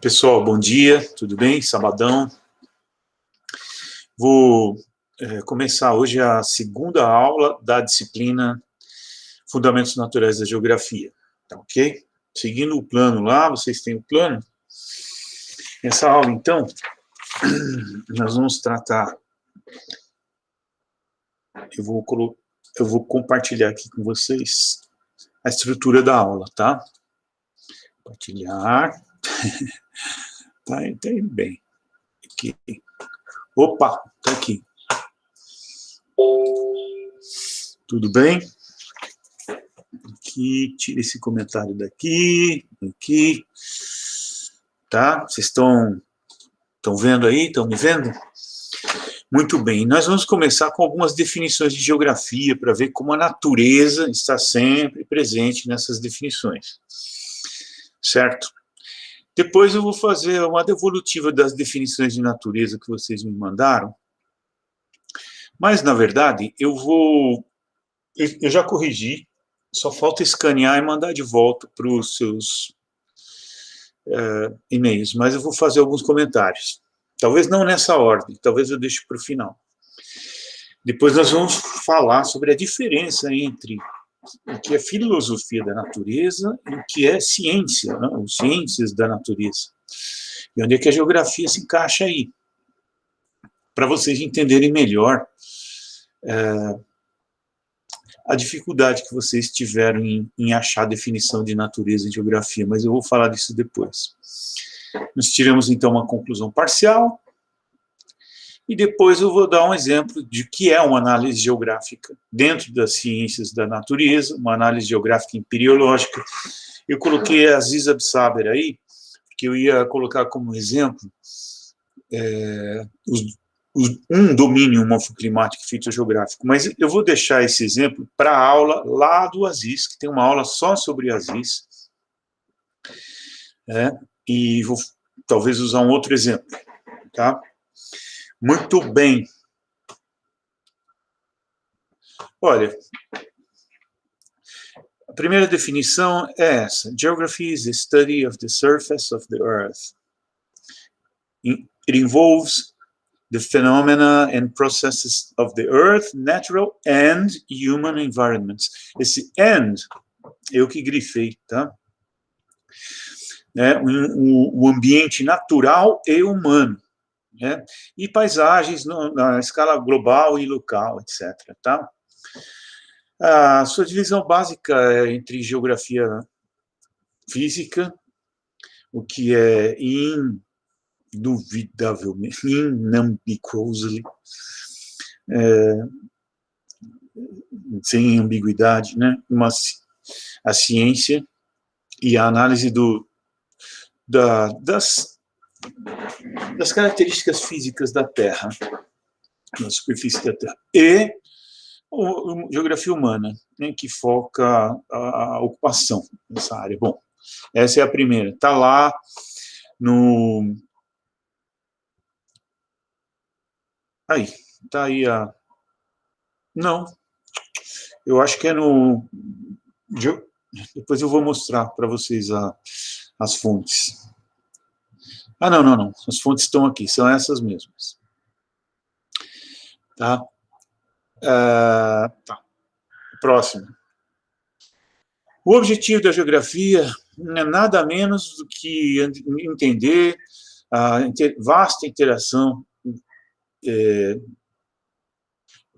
Pessoal, bom dia, tudo bem? Sabadão. Vou começar hoje a segunda aula da disciplina Fundamentos Naturais da Geografia, tá ok? Seguindo o plano lá, vocês têm o plano? Nessa aula, então, nós vamos tratar... Eu vou compartilhar aqui com vocês a estrutura da aula, tá? Compartilhar. Tá indo bem. Aqui. Opa, tá aqui. Tudo bem? Aqui, tira esse comentário daqui, aqui. Tá? Vocês estão vendo aí? Estão me vendo? Muito bem. Nós vamos começar com algumas definições de geografia para ver como a natureza está sempre presente nessas definições. Certo? Depois eu vou fazer uma devolutiva das definições de natureza que vocês me mandaram. Mas, na verdade, eu já corrigi, só falta escanear e mandar de volta para os seus e-mails, mas eu vou fazer alguns comentários. Talvez não nessa ordem, talvez eu deixe para o final. Depois nós vamos falar sobre a diferença entre o que é filosofia da natureza e o que é ciência, né? Ou ciências da natureza. E onde é que a geografia se encaixa aí? Para vocês entenderem melhor a dificuldade que vocês tiveram em achar a definição de natureza em geografia, mas eu vou falar disso depois. Nós tiramos, então, uma conclusão parcial, e depois eu vou dar um exemplo de o que é uma análise geográfica dentro das ciências da natureza, uma análise geográfica empiriológica. Eu coloquei a Aziza Absaber aí, porque eu ia colocar como exemplo um domínio morfoclimático e fitogeográfico, mas eu vou deixar esse exemplo para a aula lá do Aziz, que tem uma aula só sobre Aziz, e vou talvez usar um outro exemplo, tá? Muito bem. Olha, a primeira definição é essa. Geography is the study of the surface of the earth. It involves the phenomena and processes of the earth, natural and human environments. Esse and, eu que grifei, tá? O ambiente natural e humano, né? E paisagens na escala global e local, etc. Tá? A sua divisão básica é entre geografia física, o que é indubitavelmente, inambiguously, sem ambiguidade, né? A ciência e a análise das características físicas da Terra, da superfície da Terra, e geografia humana, né, que foca a ocupação nessa área. Bom, essa é a primeira. Está lá no... Aí, está aí a... Não, eu acho que é no... Depois eu vou mostrar para vocês as fontes. Ah, não. As fontes estão aqui, são essas mesmas. Tá? Tá. Próximo. O objetivo da geografia é nada menos do que entender a vasta interação,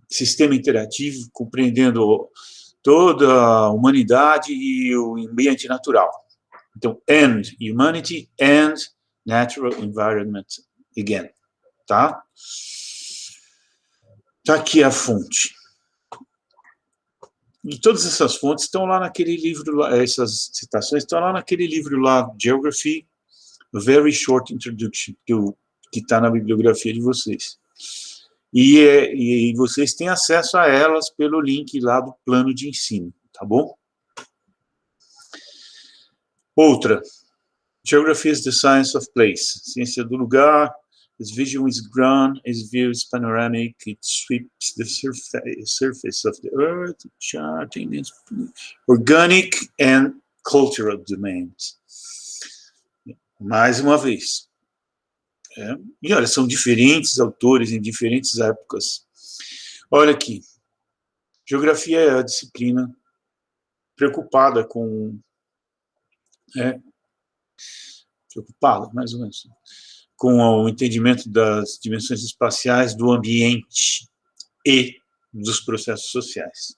sistema interativo, compreendendo toda a humanidade e o ambiente natural. Então, and humanity and natural environment again. Tá? Tá aqui a fonte. E todas essas fontes estão lá naquele livro, essas citações estão lá naquele livro lá, Geography, A Very Short Introduction, que está na bibliografia de vocês. E vocês têm acesso a elas pelo link lá do plano de ensino, tá bom? Outra, Geography is the science of place, ciência do lugar. Its vision is grand, its view is panoramic, it sweeps the surface of the earth, charting its organic and cultural domains. mais uma vez. E olha, são diferentes autores em diferentes épocas. Olha aqui, geografia é a disciplina preocupada com... preocupada, mais ou menos, com o entendimento das dimensões espaciais do ambiente e dos processos sociais.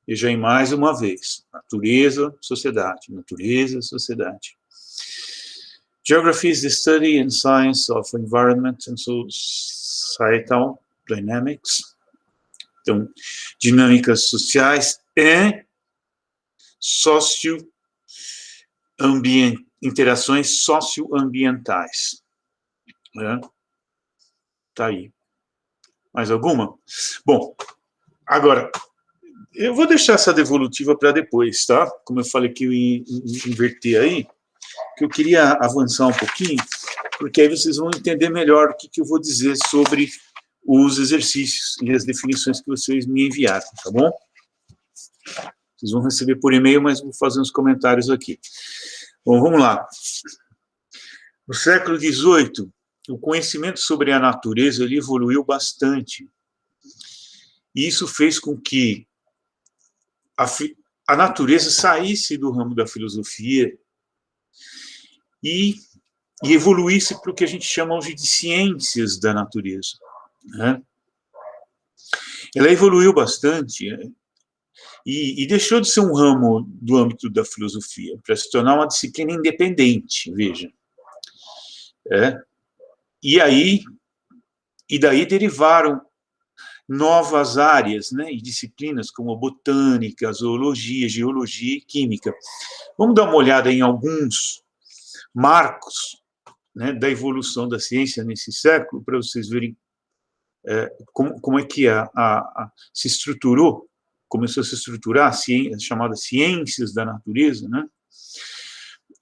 Veja aí mais uma vez, natureza, sociedade, natureza, sociedade. Geography is the study and science of environment and societal dynamics. Então, dinâmicas sociais e interações socioambientais. Tá aí. Mais alguma? Bom, agora, eu vou deixar essa devolutiva para depois, tá? Como eu falei que eu ia inverter aí, que eu queria avançar um pouquinho, porque aí vocês vão entender melhor o que eu vou dizer sobre os exercícios e as definições que vocês me enviaram, tá bom? Vocês vão receber por e-mail, mas vou fazer uns comentários aqui. Bom, vamos lá. No século XVIII, o conhecimento sobre a natureza ele evoluiu bastante. E isso fez com que a natureza saísse do ramo da filosofia e evoluísse para o que a gente chama hoje de ciências da natureza. Né? Ela evoluiu bastante e deixou de ser um ramo do âmbito da filosofia para se tornar uma disciplina independente, veja. E daí derivaram novas áreas, né, e disciplinas como botânica, zoologia, geologia e química. Vamos dar uma olhada em alguns marcos, né, da evolução da ciência nesse século, para vocês verem como é que se estruturou, começou a se estruturar as chamadas ciências da natureza, né?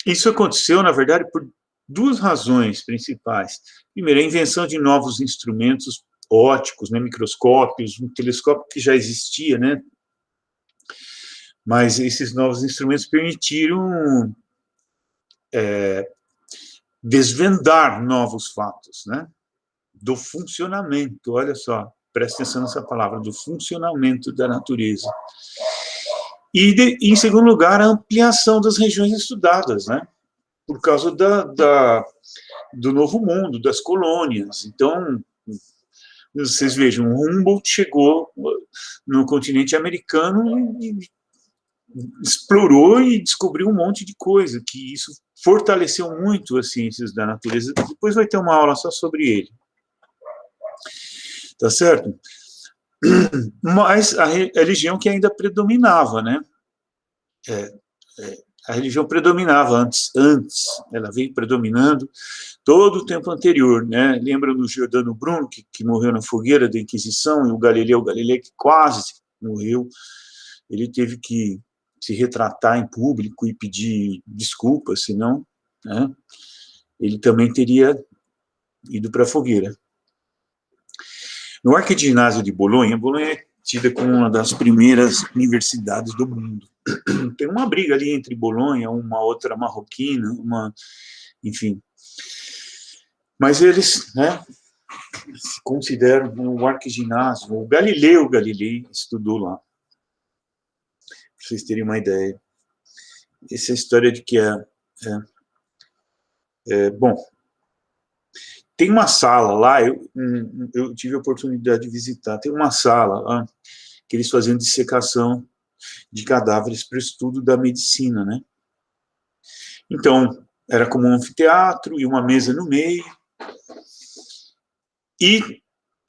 Isso aconteceu, na verdade, por duas razões principais. Primeiro, a invenção de novos instrumentos ópticos, né, microscópios, um telescópio que já existia, né? Mas esses novos instrumentos permitiram desvendar novos fatos, né? Do funcionamento, olha só, presta atenção nessa palavra, do funcionamento da natureza. E em segundo lugar, a ampliação das regiões estudadas, né? Por causa do Novo Mundo, das colônias. Então, vocês vejam, Humboldt chegou no continente americano e explorou e descobriu um monte de coisa, que isso fortaleceu muito as ciências da natureza. Depois vai ter uma aula só sobre ele. Tá certo? Mas a religião que ainda predominava, né? A religião predominava antes, ela veio predominando todo o tempo anterior, né? Lembra do Giordano Bruno, que morreu na fogueira da Inquisição, e o Galileu que quase morreu, ele teve que se retratar em público e pedir desculpas, senão, né, ele também teria ido para a fogueira. No Arquidinário de Bolonha é tida como uma das primeiras universidades do mundo. Tem uma briga ali entre Bolonha, uma outra marroquina, enfim. Mas eles, né, se consideram um arquiginásio. O Galileu Galilei estudou lá. Para vocês terem uma ideia. Essa é a história de que bom, tem uma sala lá, eu tive a oportunidade de visitar, tem uma sala lá que eles faziam dissecação de cadáveres para o estudo da medicina, né? Então, era como um anfiteatro e uma mesa no meio e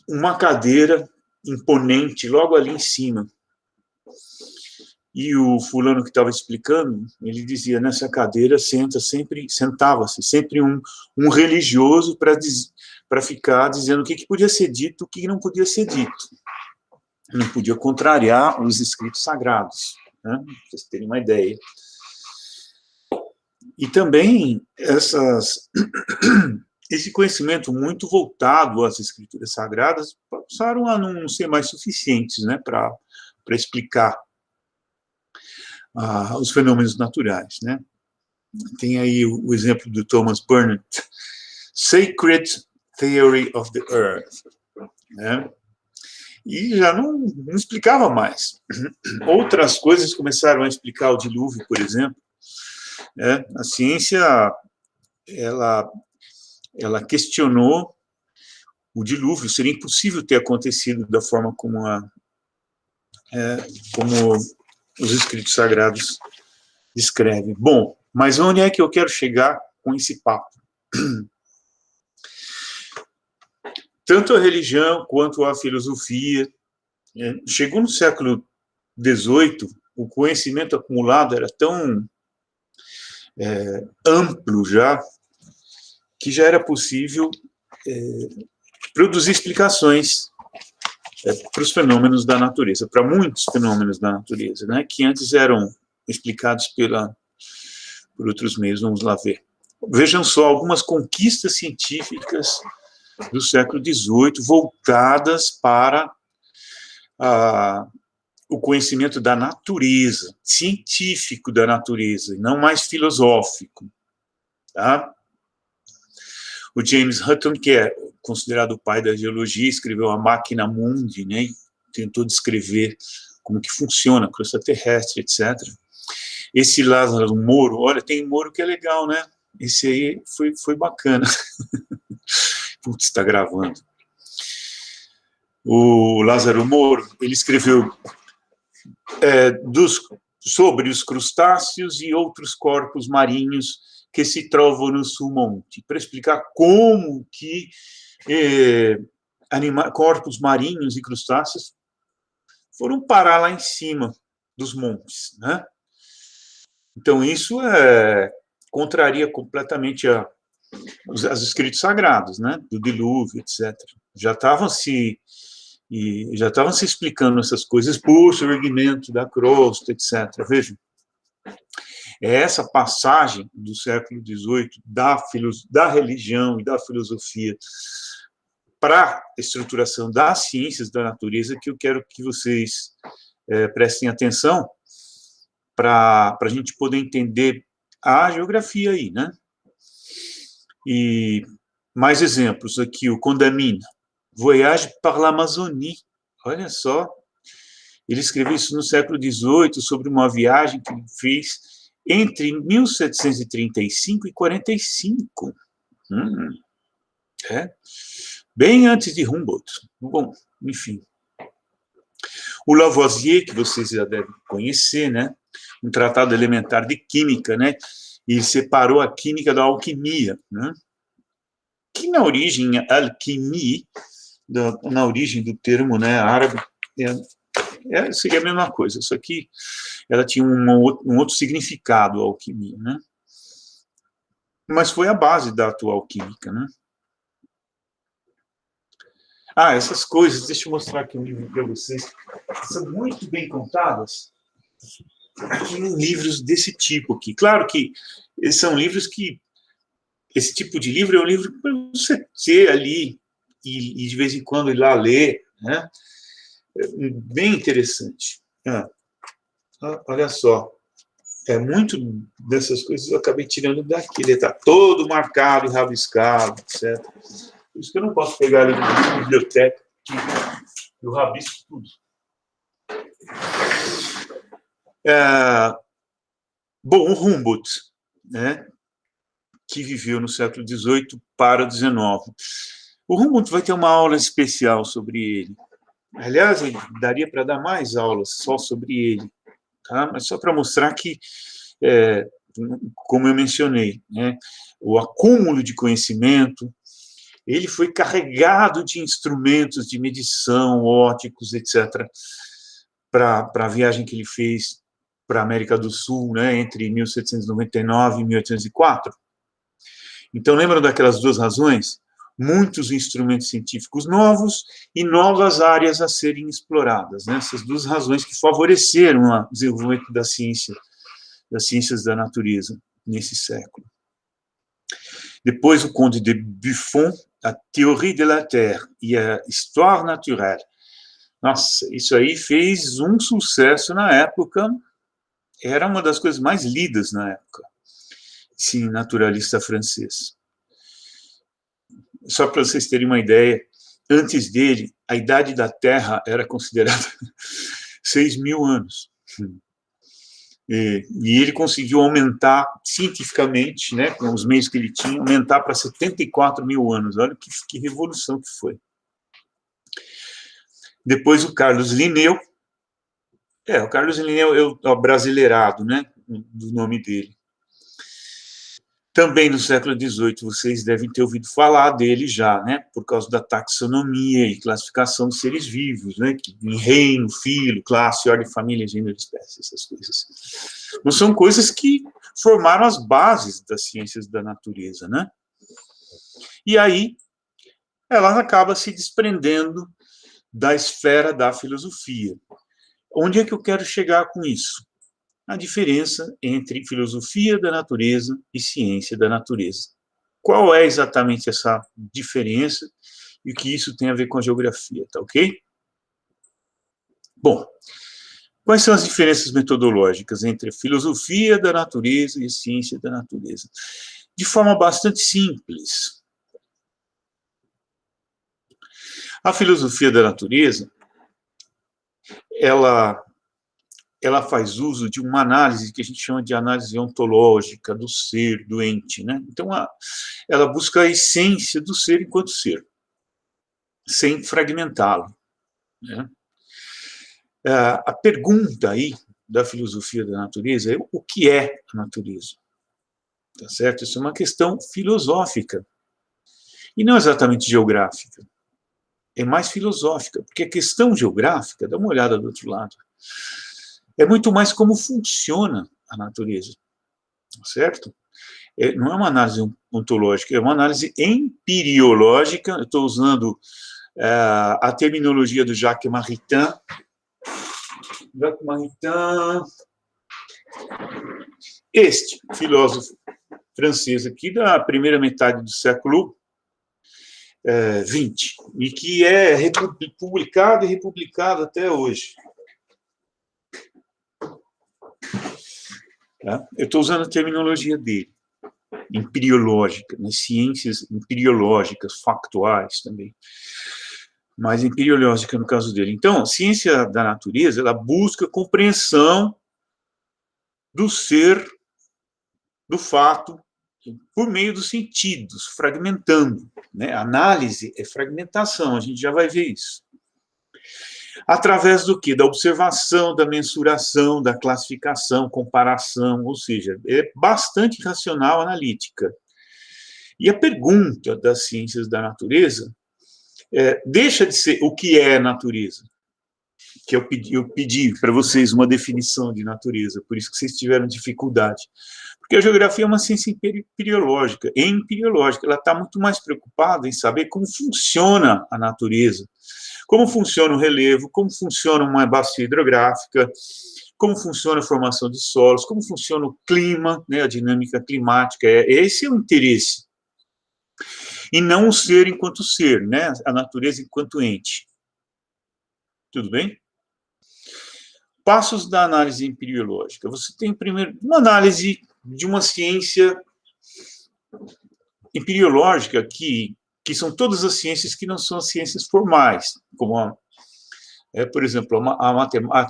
uma cadeira imponente logo ali em cima. E o fulano que estava explicando, ele dizia, nessa cadeira sentava-se sempre um religioso para ficar dizendo o que podia ser dito, o que não podia ser dito. Não podia contrariar os escritos sagrados, né? Para vocês terem uma ideia. E também esse conhecimento muito voltado às escrituras sagradas passaram a não ser mais suficientes, né, para explicar os fenômenos naturais, né? tem aí o exemplo do Thomas Burnett, Sacred Theory of the Earth, né? E já não explicava mais. Outras coisas começaram a explicar o dilúvio, por exemplo, né? A ciência, ela questionou o dilúvio, seria impossível ter acontecido da forma como os escritos sagrados descrevem. Bom, mas onde é que eu quero chegar com esse papo? Tanto a religião quanto a filosofia, chegou no século XVIII, o conhecimento acumulado era tão amplo já, que já era possível produzir explicaões para os fenômenos da natureza, para muitos fenômenos da natureza, né, que antes eram explicados por outros meios. Vamos lá ver. Vejam só algumas conquistas científicas do século XVIII voltadas para o conhecimento da natureza, científico da natureza, e não mais filosófico. Tá? O James Hutton, que é considerado o pai da geologia, escreveu a Máquina Mundi, né, e tentou descrever como que funciona a crosta terrestre, etc. Esse Lázaro Moro, olha, tem Moro que é legal, né? Esse aí foi bacana. Putz, está gravando. O Lázaro Moro, ele escreveu sobre os crustáceos e outros corpos marinhos que se trovam no submonte, para explicar como que corpos marinhos e crustáceos foram parar lá em cima dos montes, né? Então, isso contraria completamente os escritos sagrados, né? Do dilúvio, etc. Já estavam se explicando essas coisas por surgimento da crosta, etc. Vejam, essa passagem do século XVIII da religião e da filosofia para a estruturação das ciências da natureza que eu quero que vocês prestem atenção para a gente poder entender a geografia aí, né? E mais exemplos aqui, o Condamine, Voyage par l'Amazonie, olha só, ele escreveu isso no século XVIII sobre uma viagem que ele fez entre 1735 e 45. Bem antes de Humboldt. Bom, enfim. O Lavoisier, que vocês já devem conhecer, né? Um tratado elementar de química, né? E separou a química da alquimia, né? Que na origem, alquimia, na origem do termo, né, árabe, seria a mesma coisa. Isso aqui, ela tinha um outro significado, a alquimia, né? Mas foi a base da atual química, né? Essas coisas, deixa eu mostrar aqui um livro para vocês, são muito bem contadas aqui em livros desse tipo aqui. Claro que são livros que, esse tipo de livro é um livro para você ter ali e de vez em quando ir lá ler, né? Bem interessante. Olha só, muito dessas coisas eu acabei tirando daqui, ele está todo marcado e rabiscado, etc. Por isso que eu não posso pegar ali na biblioteca e eu rabisco tudo. Bom, o Humboldt, né, que viveu no século XVIII para o XIX. O Humboldt vai ter uma aula especial sobre ele. Aliás, daria para dar mais aulas só sobre ele, tá? Mas só para mostrar que, como eu mencionei, né, o acúmulo de conhecimento, ele foi carregado de instrumentos de medição, óticos, etc., para a viagem que ele fez para a América do Sul, né, entre 1799 e 1804. Então, lembram daquelas duas razões? Muitos instrumentos científicos novos e novas áreas a serem exploradas, né? Essas duas razões que favoreceram o desenvolvimento da ciência, das ciências da natureza nesse século. Depois, o Conde de Buffon, a Théorie de la Terre e a Histoire naturelle. Nossa, isso aí fez um sucesso na época, era uma das coisas mais lidas na época. Sim, naturalista francês. Só para vocês terem uma ideia, antes dele, a idade da Terra era considerada 6.000 anos. E ele conseguiu aumentar cientificamente, né, com os meios que ele tinha, aumentar para 74.000 anos. Olha que revolução que foi. Depois o Carlos Linneu. O Carlos Linneu é o brasileirado, né, do nome dele. Também no século XVIII, vocês devem ter ouvido falar dele já, né, por causa da taxonomia e classificação dos seres vivos, né, em reino, filo, classe, ordem, família, gênero, espécie, essas coisas. Não são coisas que formaram as bases das ciências da natureza, né? E aí, ela acaba se desprendendo da esfera da filosofia. Onde é que eu quero chegar com isso? A diferença entre filosofia da natureza e ciência da natureza. Qual é exatamente essa diferença e o que isso tem a ver com a geografia, tá ok? Bom, quais são as diferenças metodológicas entre a filosofia da natureza e a ciência da natureza? De forma bastante simples. A filosofia da natureza, ela faz uso de uma análise que a gente chama de análise ontológica do ser, do ente, né? Então, ela busca a essência do ser enquanto ser, sem fragmentá-lo, né? A pergunta aí da filosofia da natureza é o que é a natureza? Tá certo? Isso é uma questão filosófica, e não exatamente geográfica. É mais filosófica, porque a questão geográfica, dá uma olhada do outro lado, é muito mais como funciona a natureza, certo? Não é uma análise ontológica, é uma análise empiriológica. Eu estou usando a terminologia do Jacques Maritain. Jacques Maritain, este filósofo francês aqui da primeira metade do século XX, e que é publicado e republicado até hoje. Tá? Eu estou usando a terminologia dele, empiriológica, nas ciências empiriológicas, factuais também, mas empiriológica no caso dele. Então, a ciência da natureza, ela busca a compreensão do ser, do fato, por meio dos sentidos, fragmentando, né? A análise é fragmentação, a gente já vai ver isso. Através do quê? Da observação, da mensuração, da classificação, comparação, ou seja, é bastante racional, analítica. E a pergunta das ciências da natureza deixa de ser o que é natureza, que eu pedi para vocês uma definição de natureza, por isso que vocês tiveram dificuldade. Porque a geografia é uma ciência empiriológica, ela está muito mais preocupada em saber como funciona a natureza, como funciona o relevo, como funciona uma bacia hidrográfica, como funciona a formação de solos, como funciona o clima, né, a dinâmica climática. Esse é o interesse. E não o ser enquanto ser, né, a natureza enquanto ente. Tudo bem? Passos da análise empiriológica. Você tem, primeiro, uma análise de uma ciência empiriológica que são todas as ciências que não são as ciências formais, como, por exemplo,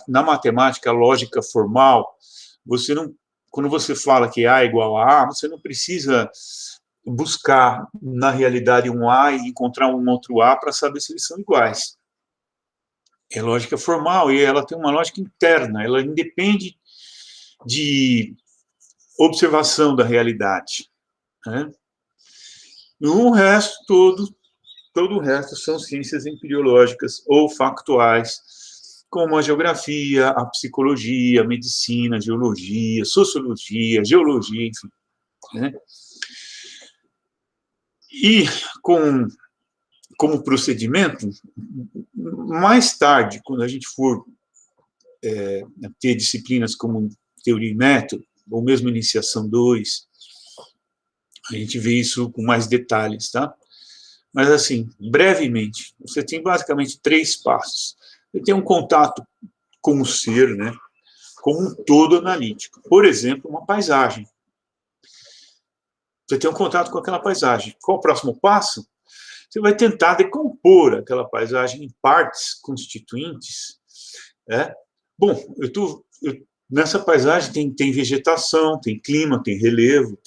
na matemática, a lógica formal, você não, quando você fala que A é igual a A, você não precisa buscar, na realidade, um A e encontrar um outro A para saber se eles são iguais. É lógica formal e ela tem uma lógica interna, ela independe de observação da realidade, né? E o resto todo o resto são ciências empiriológicas ou factuais, como a geografia, a psicologia, a medicina, a geologia, sociologia, geologia, enfim, né? E como procedimento, mais tarde, quando a gente for ter disciplinas como teoria e método, ou mesmo iniciação 2, a gente vê isso com mais detalhes, tá? Mas, assim, brevemente, você tem basicamente 3 passos. Você tem um contato com o ser, né, como um todo analítico. Por exemplo, uma paisagem. Você tem um contato com aquela paisagem. Qual o próximo passo? Você vai tentar decompor aquela paisagem em partes constituintes. Bom, nessa paisagem tem vegetação, tem clima, tem relevo,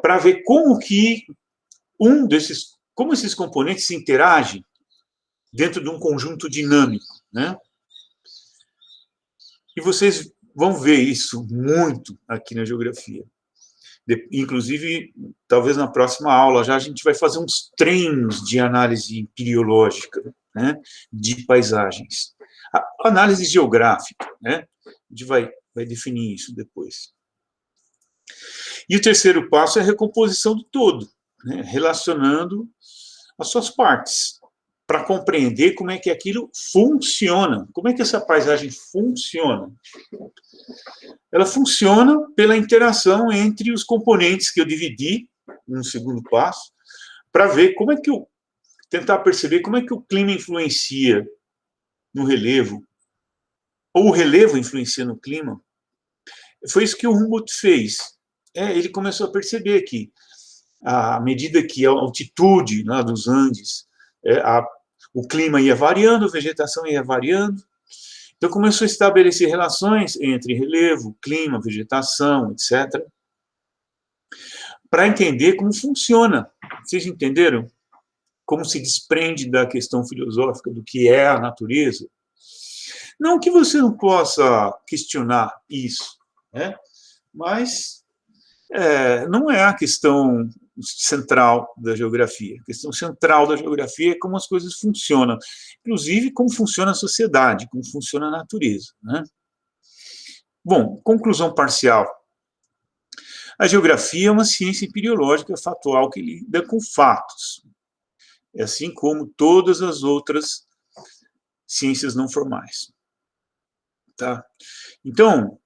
para ver como que como esses componentes se interagem dentro de um conjunto dinâmico, né? E vocês vão ver isso muito aqui na geografia. Inclusive, talvez na próxima aula já a gente vai fazer uns treinos de análise empiriológica, né, de paisagens. A análise geográfica, né, a gente vai definir isso depois. E o terceiro passo é a recomposição do todo, né, relacionando as suas partes, para compreender como é que aquilo funciona, como é que essa paisagem funciona. Ela funciona pela interação entre os componentes que eu dividi, no segundo passo, para ver como é que tentar perceber como é que o clima influencia no relevo, ou o relevo influencia no clima. Foi isso que o Humboldt fez. Ele começou a perceber que, à medida que a altitude, né, dos Andes, o clima ia variando, a vegetação ia variando, então começou a estabelecer relações entre relevo, clima, vegetação, etc., para entender como funciona. Vocês entenderam? Como se desprende da questão filosófica do que é a natureza? Não que você não possa questionar isso, né? Mas não é a questão central da geografia. A questão central da geografia é como as coisas funcionam, inclusive como funciona a sociedade, como funciona a natureza, né? Bom, conclusão parcial. A geografia é uma ciência empiriológica factual que lida com fatos, assim como todas as outras ciências não formais. Tá? Então,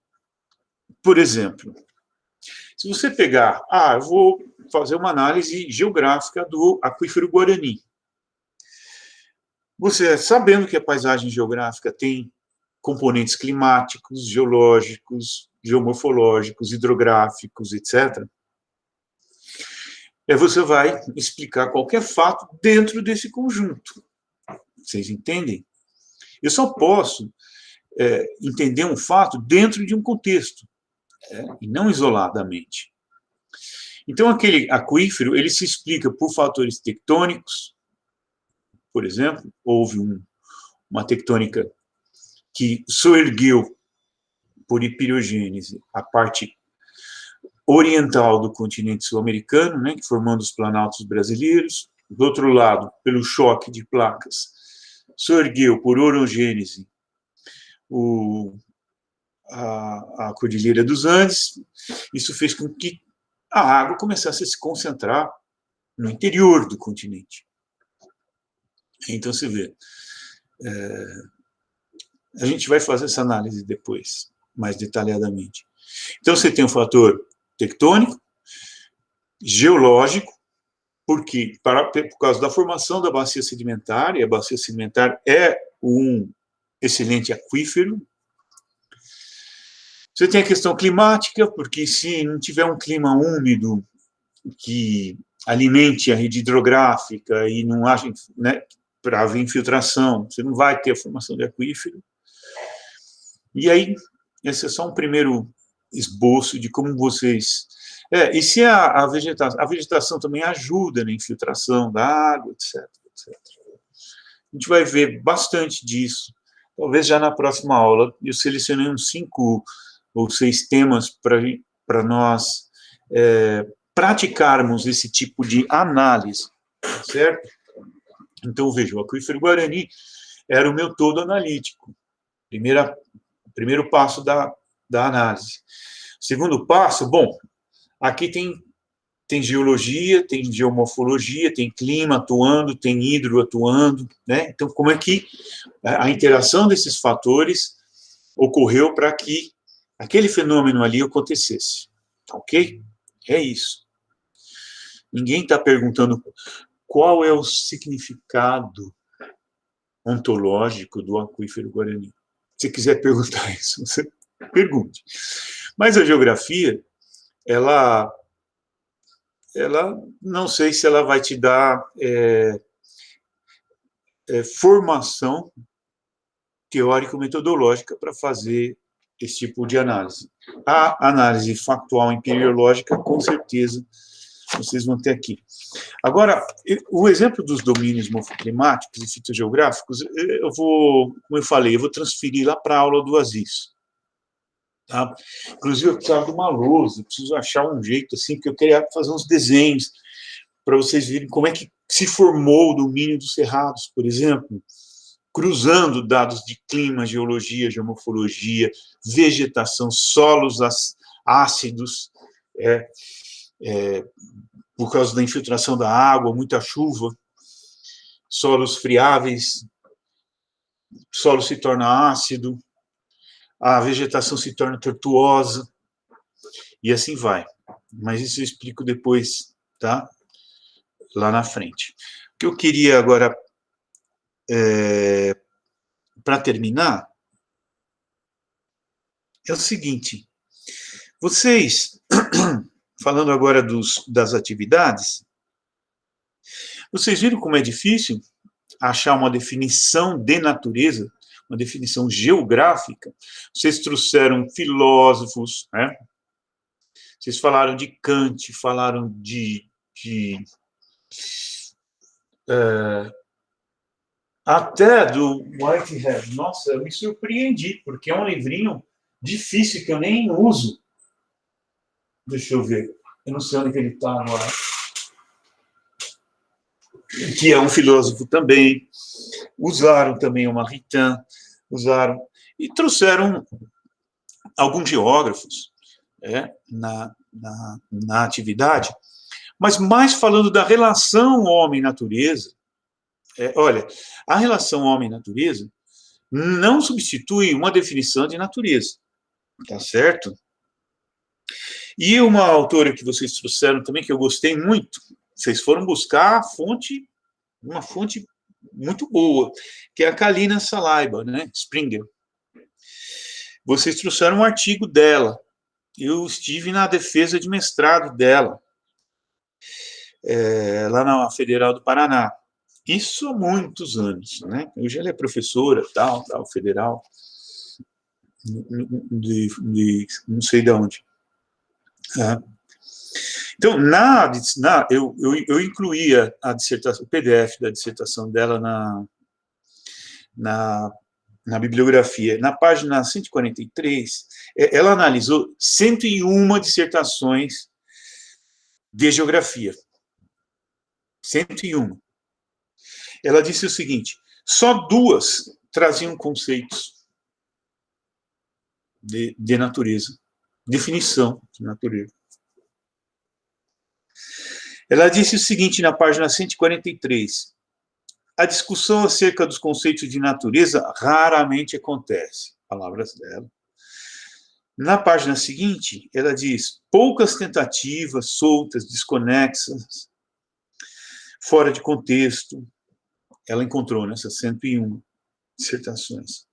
por exemplo, se você pegar, eu vou fazer uma análise geográfica do aquífero Guarani. Você, sabendo que a paisagem geográfica tem componentes climáticos, geológicos, geomorfológicos, hidrográficos, etc., você vai explicar qualquer fato dentro desse conjunto. Vocês entendem? Eu só posso entender um fato dentro de um contexto, e não isoladamente. Então, aquele aquífero, ele se explica por fatores tectônicos. Por exemplo, houve uma tectônica que soergueu por hiperiogênese a parte oriental do continente sul-americano, né, formando os planaltos brasileiros. Do outro lado, pelo choque de placas, soergueu por orogênese a Cordilheira dos Andes. Isso fez com que a água começasse a se concentrar no interior do continente. Então, você vê, a gente vai fazer essa análise depois, mais detalhadamente. Então, você tem um fator tectônico, geológico, porque por causa da formação da bacia sedimentar, e a bacia sedimentar é um excelente aquífero. Você tem a questão climática, porque se não tiver um clima úmido que alimente a rede hidrográfica e não haja, né, para haver infiltração, você não vai ter a formação de aquífero. E aí, esse é só um primeiro esboço de como vocês... e se a vegetação também ajuda na infiltração da água, etc, etc. A gente vai ver bastante disso, talvez já na próxima aula. Eu selecionei uns 5 ou 6 temas para nós praticarmos esse tipo de análise, certo? Então, veja, o aquífero Guarani era o meu todo analítico, primeiro passo da análise. Segundo passo, bom, aqui tem geologia, tem geomorfologia, tem clima atuando, tem hidro atuando, né? Então, como é que a interação desses fatores ocorreu para que aquele fenômeno ali acontecesse, ok? É isso. Ninguém está perguntando qual é o significado ontológico do aquífero Guarani. Se quiser perguntar isso, você pergunte. Mas a geografia, ela ela não sei se ela vai te dar formação teórico-metodológica para fazer esse tipo de análise. A análise factual empiriológica, com certeza, vocês vão ter aqui. Agora, o exemplo dos domínios morfoclimáticos e fitogeográficos, eu vou, como eu falei, eu vou transferir lá para a aula do Aziz. Tá? Inclusive, eu precisava de uma lousa, eu preciso achar um jeito assim, porque eu queria fazer uns desenhos para vocês verem como é que se formou o domínio dos cerrados, por exemplo, cruzando dados de clima, geologia, geomorfologia, vegetação, solos ácidos, por causa da infiltração da água, muita chuva, solos friáveis, solo se torna ácido, a vegetação se torna tortuosa, e assim vai. Mas isso eu explico depois, tá? Lá na frente. O que eu queria agora, para terminar, é o seguinte, vocês, falando agora das atividades, vocês viram como é difícil achar uma definição de natureza, uma definição geográfica? Vocês trouxeram filósofos, né? Vocês falaram de Kant, falaram até do Whitehead. Nossa, eu me surpreendi, porque é um livrinho difícil que eu nem uso. Deixa eu ver. Eu não sei onde que ele está agora. Que é um filósofo também. Usaram também o Maritain, usaram e trouxeram alguns geógrafos na atividade, mas mais falando da relação homem-natureza. Olha, a relação homem-natureza não substitui uma definição de natureza, tá certo? E uma autora que vocês trouxeram também, que eu gostei muito, vocês foram buscar uma fonte muito boa, que é a Kalina Salaiba, né, Springer. Vocês trouxeram um artigo dela, eu estive na defesa de mestrado dela, lá na Federal do Paraná. Isso há muitos anos, né? Hoje ela é professora, tal, federal, não sei de onde. Então, eu incluía a dissertação, o PDF da dissertação dela na bibliografia. Na página 143, ela analisou 101 dissertações de geografia. 101. Ela disse o seguinte, só 2 traziam conceitos de natureza, definição de natureza. Ela disse o seguinte na página 143, a discussão acerca dos conceitos de natureza raramente acontece, palavras dela. Na página seguinte, ela diz, poucas tentativas soltas, desconexas, fora de contexto, ela encontrou nessas 101 dissertações.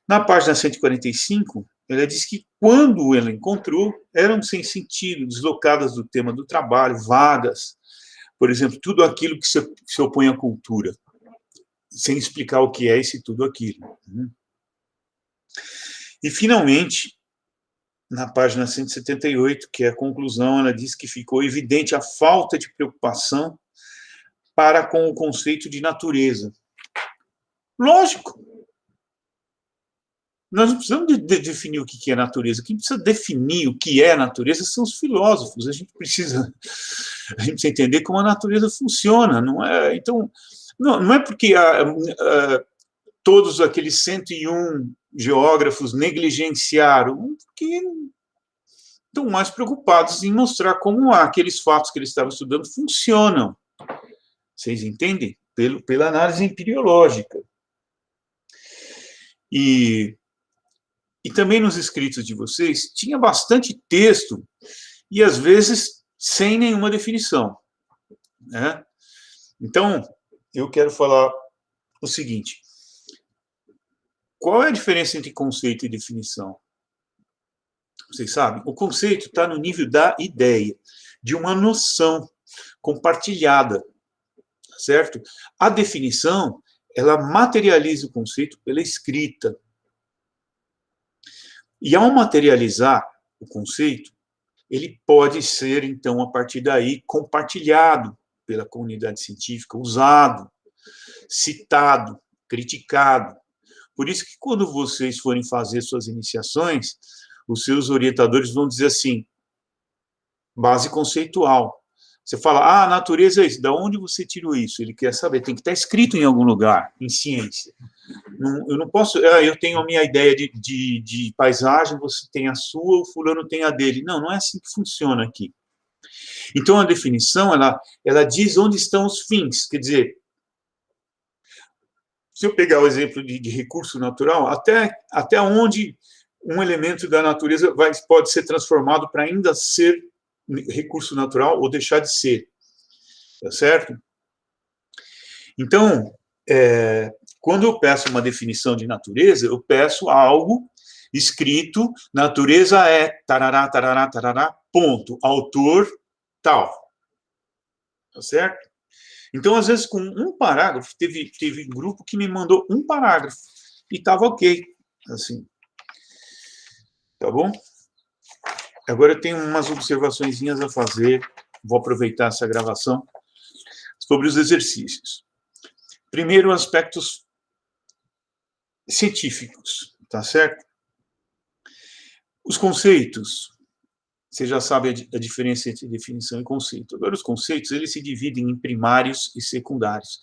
Na página 145, ela diz que quando ela encontrou, eram sem sentido, deslocadas do tema do trabalho, vagas, por exemplo, tudo aquilo que se opõe à cultura, sem explicar o que é esse tudo aquilo. E, finalmente, na página 178, que é a conclusão, ela diz que ficou evidente a falta de preocupação para com o conceito de natureza. Lógico. Nós não precisamos de definir o que é natureza. Quem precisa definir o que é natureza são os filósofos. A gente precisa entender como a natureza funciona. Não é, então, não é porque todos aqueles 101 geógrafos negligenciaram, porque estão mais preocupados em mostrar como aqueles fatos que eles estavam estudando funcionam. Vocês entendem? Pela análise empiriológica. E também nos escritos de vocês tinha bastante texto e, às vezes, sem nenhuma definição. Né? Então, eu quero falar o seguinte. Qual é a diferença entre conceito e definição? Vocês sabem? O conceito está no nível da ideia. de uma noção compartilhada, certo? A definição, ela materializa o conceito pela escrita. E ao materializar o conceito, ele pode ser, então, a partir daí, compartilhado pela comunidade científica, usado, citado, criticado. Por isso que quando vocês forem fazer suas iniciações, os seus orientadores vão dizer assim, base conceitual. Você fala, a natureza é isso, da onde você tirou isso? Ele quer saber, tem que estar escrito em algum lugar, em ciência. Eu não posso, eu tenho a minha ideia de paisagem, você tem a sua, o fulano tem a dele. Não, não é assim que funciona aqui. Então, a definição, ela diz onde estão os fins, quer dizer, se eu pegar o exemplo de recurso natural, até onde um elemento da natureza pode ser transformado para ainda ser recurso natural ou deixar de ser, tá certo? Então, quando eu peço uma definição de natureza, eu peço algo escrito, natureza é tarará, tarará, tarará, ponto, autor, tal, tá certo? Então, às vezes, com um parágrafo, teve um grupo que me mandou um parágrafo, e estava ok, assim, tá bom? Agora eu tenho umas observaçõezinhas a fazer, vou aproveitar essa gravação, sobre os exercícios. Primeiro, aspectos científicos, tá certo? Os conceitos, você já sabe a diferença entre definição e conceito. Agora, os conceitos, eles se dividem em primários e secundários.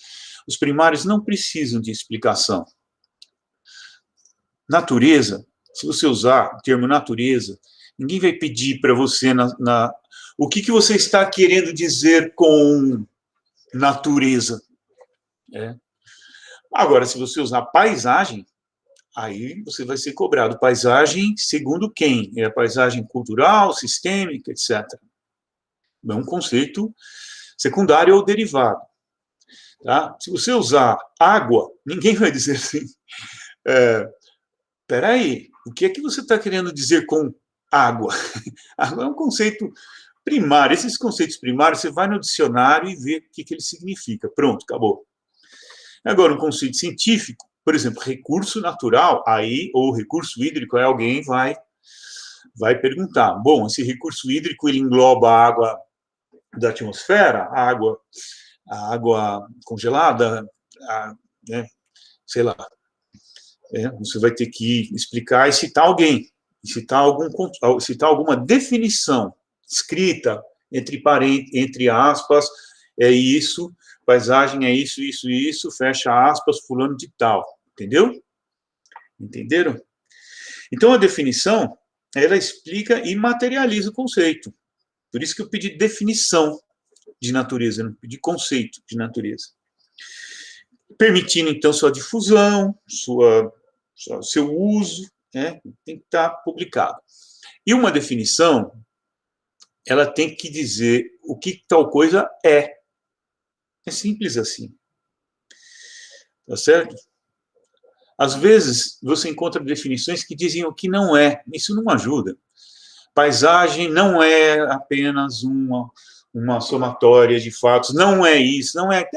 Os primários não precisam de explicação. Natureza, se você usar o termo natureza, ninguém vai pedir para você o que você está querendo dizer com natureza. Agora, se você usar paisagem, aí você vai ser cobrado. Paisagem segundo quem? É a paisagem cultural, sistêmica, etc. É um conceito secundário ou derivado. Tá? Se você usar água, ninguém vai dizer assim, peraí, o que é que você está querendo dizer com água? Água é um conceito primário. Esses conceitos primários, você vai no dicionário e vê o que ele significa. Pronto, acabou. Agora, um conceito científico, por exemplo, recurso natural, aí, ou recurso hídrico, aí alguém vai perguntar, bom, esse recurso hídrico, ele engloba a água da atmosfera, a água congelada, né, sei lá. Você vai ter que explicar e citar alguém, citar alguma definição escrita entre aspas, é isso, paisagem é isso, isso e isso, fecha aspas, fulano de tal, entendeu? Entenderam? Então, a definição, ela explica e materializa o conceito. Por isso que eu pedi definição de natureza, não pedi conceito de natureza. Permitindo, então, sua difusão, seu uso, né, tem que estar publicado. E uma definição, ela tem que dizer o que tal coisa é. É simples assim. Tá certo? Às vezes, você encontra definições que dizem o que não é. Isso não ajuda. Paisagem não é apenas uma somatória de fatos, não é isso, não é...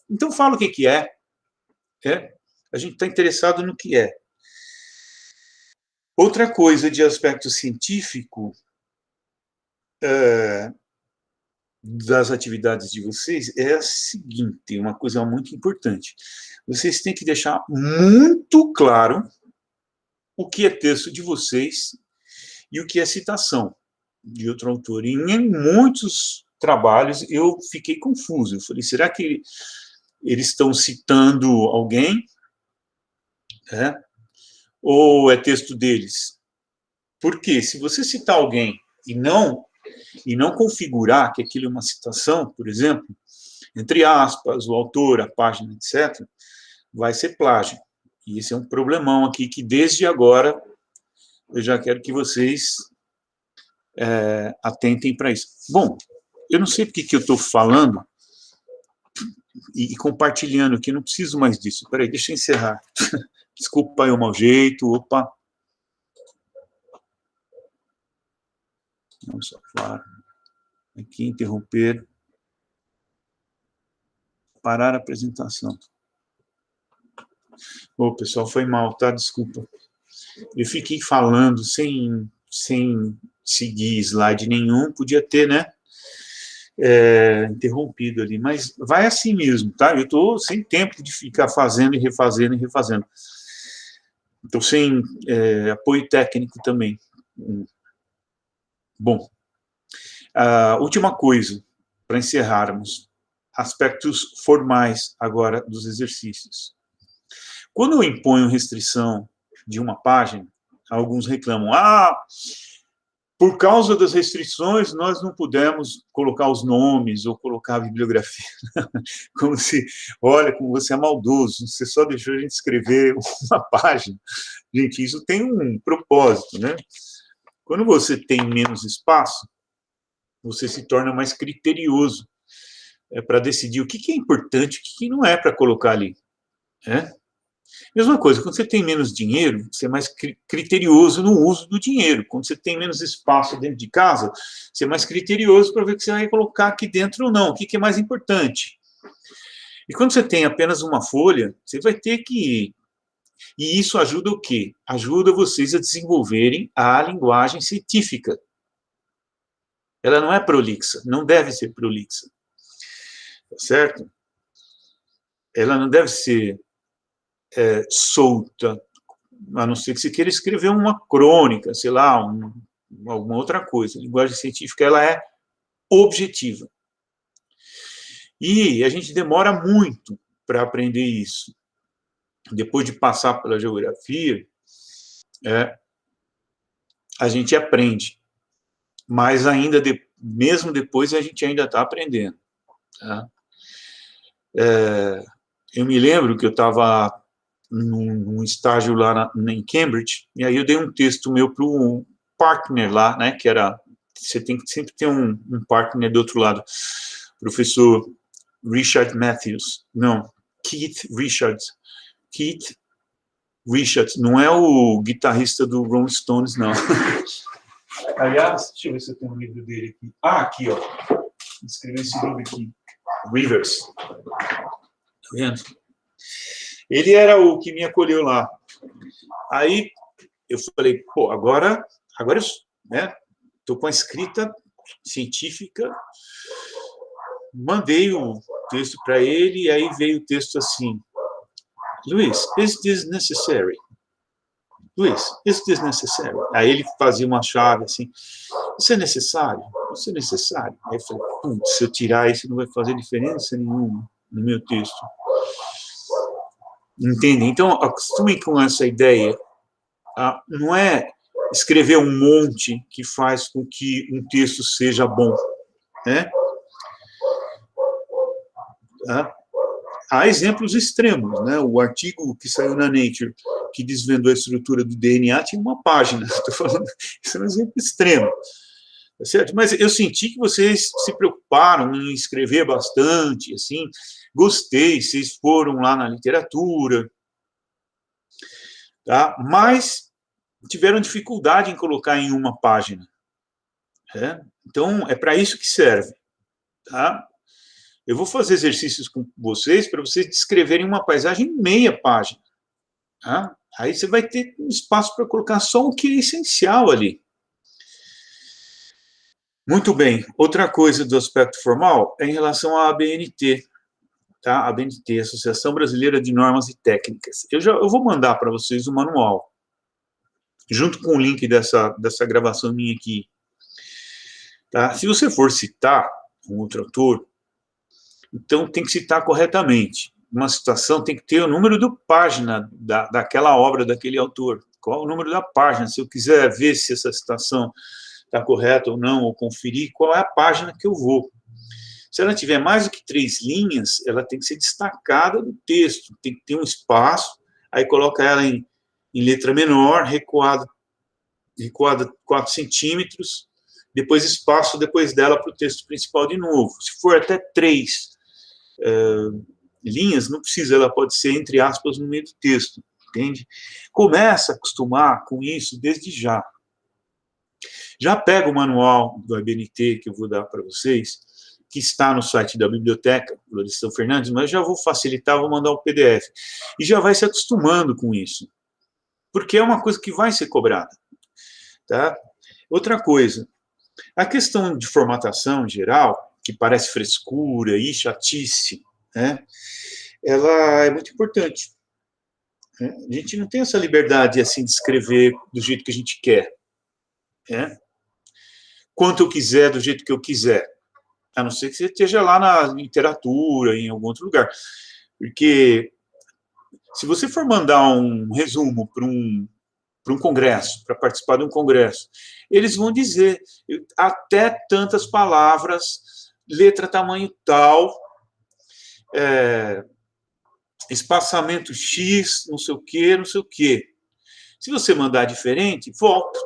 então fala o que é. A gente está interessado no que é. Outra coisa de aspecto científico das atividades de vocês é a seguinte, uma coisa muito importante. Vocês têm que deixar muito claro o que é texto de vocês e o que é citação de outro autor. E em muitos trabalhos eu fiquei confuso. Eu falei, será que eles estão citando alguém? Ou é texto deles? Porque se você citar alguém e não configurar que aquilo é uma citação, por exemplo, entre aspas, o autor, a página, etc., vai ser plágio. E esse é um problemão aqui que, desde agora, eu já quero que vocês atentem para isso. Bom, eu não sei porque que eu estou falando e compartilhando aqui, não preciso mais disso. Espera aí, deixa eu encerrar. Desculpa aí o mau jeito, opa. Não, só claro. Aqui, interromper. Parar a apresentação. Ô, pessoal, foi mal, tá? Desculpa. Eu fiquei falando sem seguir slide nenhum, podia ter, né? Interrompido ali, mas vai assim mesmo, tá? Eu estou sem tempo de ficar fazendo e refazendo e refazendo. Estou sem apoio técnico também. Bom, a última coisa, para encerrarmos, aspectos formais agora dos exercícios. Quando eu imponho restrição de uma página, alguns reclamam, por causa das restrições, nós não pudemos colocar os nomes ou colocar a bibliografia. Como se, olha, como você é maldoso, você só deixou a gente escrever uma página. Gente, isso tem um propósito, né? Quando você tem menos espaço, você se torna mais criterioso para decidir o que é importante e o que não é para colocar ali. Mesma coisa, quando você tem menos dinheiro, você é mais criterioso no uso do dinheiro. Quando você tem menos espaço dentro de casa, você é mais criterioso para ver o que você vai colocar aqui dentro ou não, o que é mais importante. E quando você tem apenas uma folha, você vai ter que... E isso ajuda o quê? Ajuda vocês a desenvolverem a linguagem científica. Ela não é prolixa, não deve ser prolixa. Tá certo? Ela não deve ser solta, a não ser que você queira escrever uma crônica, sei lá, alguma outra coisa. A linguagem científica, ela é objetiva. E a gente demora muito para aprender isso. Depois de passar pela geografia, a gente aprende. Mas ainda, mesmo depois, a gente ainda está aprendendo. Tá? Eu me lembro que eu estava num estágio lá em Cambridge, e aí eu dei um texto meu para um partner lá, né, que era, você tem que sempre ter um partner do outro lado, professor Richard Matthews, não, Keith Richards, não é o guitarrista do Rolling Stones, não. Aliás, deixa eu ver se eu tenho um livro dele aqui. Aqui, ó, escrevi esse livro aqui, Rivers, tá vendo? Ele era o que me acolheu lá. Aí eu falei, pô, agora eu, né, estou com a escrita científica, mandei o texto para ele, e aí veio o texto assim, Luiz, is this necessary? Luiz, is this necessary? Aí ele fazia uma chave assim, isso é necessário? Isso é necessário? Aí eu falei, putz, se eu tirar isso não vai fazer diferença nenhuma no meu texto. Entendem? Então, acostumem com essa ideia. Não é escrever um monte que faz com que um texto seja bom, né? Há exemplos extremos, né? O artigo que saiu na Nature, que desvendou a estrutura do DNA, tinha uma página. Estou falando, isso é um exemplo extremo. Tá certo? Mas eu senti que vocês se preocuparam em escrever bastante, assim, gostei, vocês foram lá na literatura, tá? Mas tiveram dificuldade em colocar em uma página. Então, é para isso que serve. Tá? Eu vou fazer exercícios com vocês para vocês descreverem uma paisagem em meia página. Tá? Aí você vai ter um espaço para colocar só o que é essencial ali. Muito bem. Outra coisa do aspecto formal é em relação à ABNT. Tá? A ABNT, Associação Brasileira de Normas e Técnicas. Eu vou mandar para vocês o manual, junto com o link dessa gravação minha aqui. Tá? Se você for citar um outro autor, então tem que citar corretamente. Uma citação tem que ter o número da página daquela obra, daquele autor. Qual o número da página? Se eu quiser ver se essa citação está correta ou não, ou conferir, qual é a página que eu vou. Se ela tiver mais do que 3 linhas, ela tem que ser destacada do texto, tem que ter um espaço, aí coloca ela em letra menor, recuada 4 centímetros, depois espaço depois dela para o texto principal de novo. Se for até 3 linhas, não precisa, ela pode ser entre aspas no meio do texto, entende? Começa a acostumar com isso desde já. Já pega o manual do ABNT que eu vou dar para vocês, que está no site da biblioteca, Florestan Fernandes, mas já vou facilitar, vou mandar um PDF. E já vai se acostumando com isso, porque é uma coisa que vai ser cobrada. Tá? Outra coisa, a questão de formatação em geral, que parece frescura e chatice, né? Ela é muito importante. Né? A gente não tem essa liberdade assim de escrever do jeito que a gente quer. Né? Quanto eu quiser, do jeito que eu quiser. A não ser que você esteja lá na literatura, em algum outro lugar. Porque se você for mandar um resumo para um congresso, para participar de um congresso, eles vão dizer até tantas palavras, letra tamanho tal, espaçamento X, não sei o quê, não sei o quê. Se você mandar diferente, volta.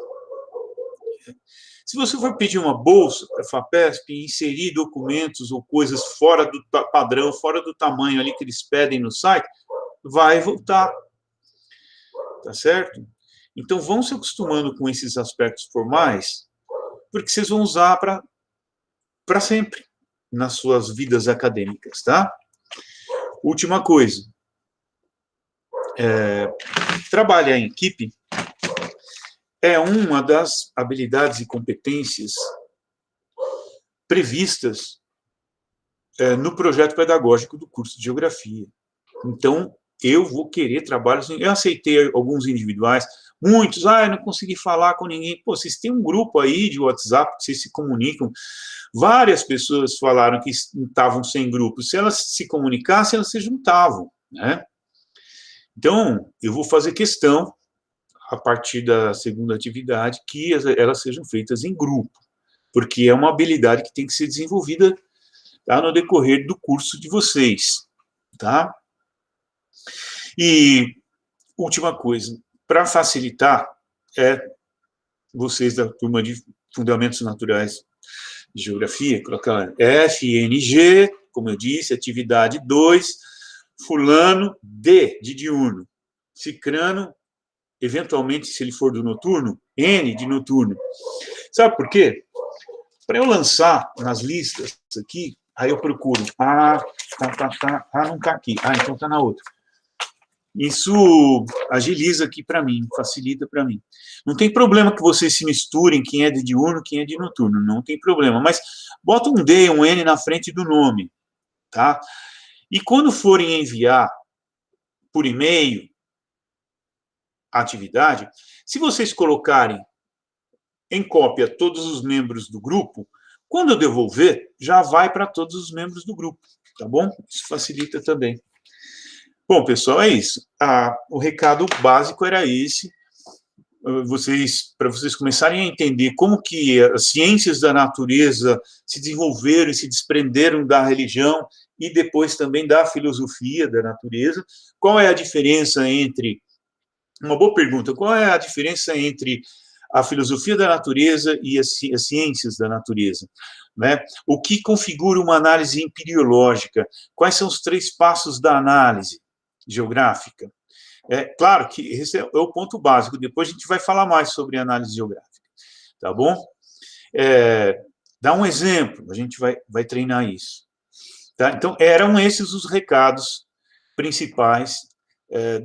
Se você for pedir uma bolsa para a FAPESP e inserir documentos ou coisas fora do padrão, fora do tamanho ali que eles pedem no site, vai voltar. Tá certo? Então, vão se acostumando com esses aspectos formais, porque vocês vão usar para sempre nas suas vidas acadêmicas, tá? Última coisa. Trabalhar em equipe é uma das habilidades e competências previstas no projeto pedagógico do curso de Geografia. Então, eu vou querer trabalhos... Eu aceitei alguns individuais, muitos, eu não consegui falar com ninguém. Pô, vocês têm um grupo aí de WhatsApp que vocês se comunicam. Várias pessoas falaram que estavam sem grupo. Se elas se comunicassem, elas se juntavam, né? Então, eu vou fazer questão, a partir da segunda atividade, que elas sejam feitas em grupo, porque é uma habilidade que tem que ser desenvolvida, tá, no decorrer do curso de vocês, tá? E, última coisa, para facilitar, vocês da turma de Fundamentos Naturais de Geografia, colocar FNG, como eu disse, atividade 2, fulano, D, de diurno, cicrano, eventualmente, se ele for do noturno, N, de noturno. Sabe por quê? Para eu lançar nas listas aqui, aí eu procuro, não está aqui, então está na outra. Isso agiliza aqui para mim, facilita para mim. Não tem problema que vocês se misturem, quem é de diurno, quem é de noturno, não tem problema, mas bota um D, um N na frente do nome, tá? E quando forem enviar por e-mail a atividade, se vocês colocarem em cópia todos os membros do grupo, quando eu devolver, já vai para todos os membros do grupo, tá bom? Isso facilita também. Bom, pessoal, é isso. O recado básico era esse. Para vocês começarem a entender como que as ciências da natureza se desenvolveram e se desprenderam da religião e depois também da filosofia da natureza. Qual é a diferença entre... Uma boa pergunta. Qual é a diferença entre a filosofia da natureza e as ciências da natureza? Né? O que configura uma análise empiriológica? Quais são os 3 passos da análise geográfica? Claro que esse é o ponto básico, depois a gente vai falar mais sobre análise geográfica, tá bom? Dá um exemplo, a gente vai treinar isso. Tá? Então, eram esses os recados principais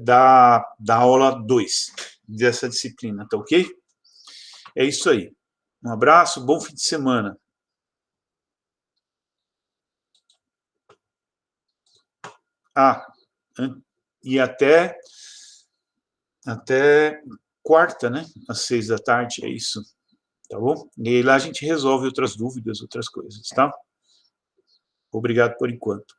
da aula 2, dessa disciplina, tá ok? É isso aí. Um abraço, bom fim de semana. E até quarta, né? Às 6 da tarde, é isso. Tá bom? E aí lá a gente resolve outras dúvidas, outras coisas, tá? Obrigado por enquanto.